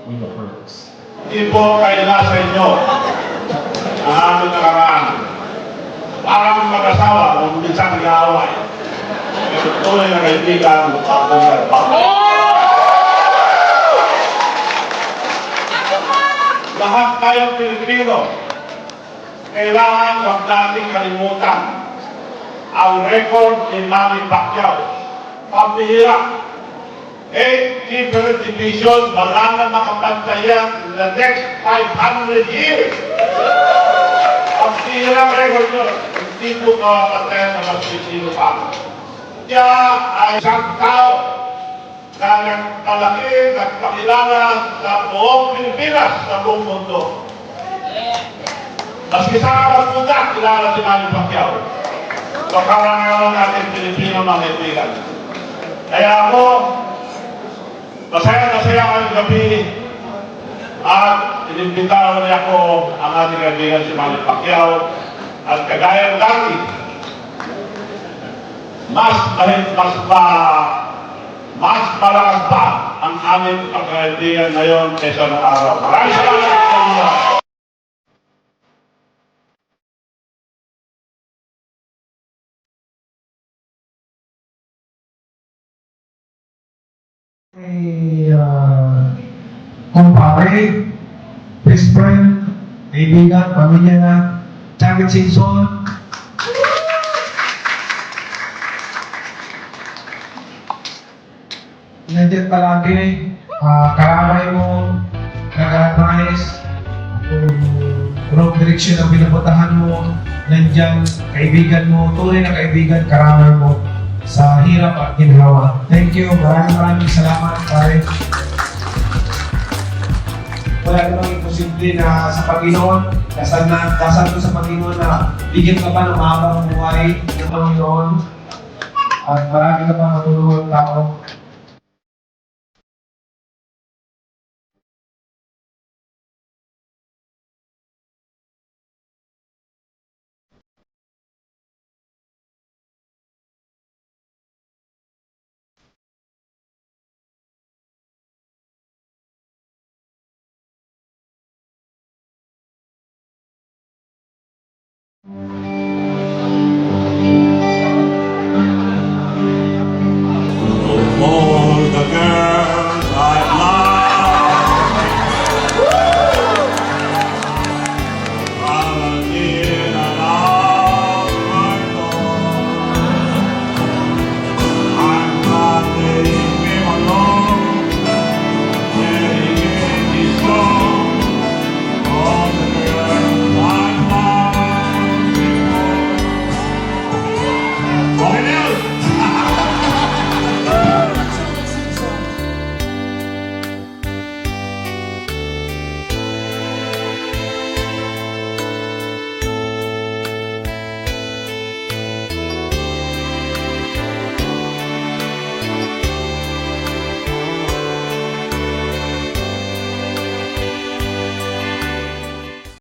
with the works. Hindi po kayo nasa inyo ang aming nakaraan. Parang mag-asawa kung minsan nag-aaway. Pero tunay na kaibigan, lahat tayong Pilipino, kailangan huwag nating kalimutan ang record ni Manny Pacquiao. Pambihira. 8 different divisions, wala na makapantayan in the next 500 years. Pambihira record yun. Hindi po makapantayan na magsisino pa. Siya ay isang tao na nagpalaki, nagpakilala sa buong Pilipinas, sa buong mundo. Maski sa kapag-punta, kilala si Manny Pacquiao. So, karangalan natin Pilipino mga kaibigan. Kaya ako, masaya ngayong gabi at inimbitahan niya ako ang ating kaibigan si Manny Pacquiao at kagaya ng dati, mas malakas pa ang aming pagkaibigan ngayon kaysa ng araw. Maraming salamat sa inyo. Kumpare, best friend, kaibigan, pamilya na, Champion Simpson. Nandiyan palagi, karamay mo, nag-advise, wrong direction ang pinapuntahan mo, nandiyan, kaibigan mo, tunay na kaibigan, karamay mo, sa hirap at ginhawa. Thank you, maraming salamat, pare. Wala namang imposible na sa Panginoon, dasal ko sa Panginoon na bigyan ka pa ng mahabang buhay ng Panginoon at marami ka pa matulungan tao.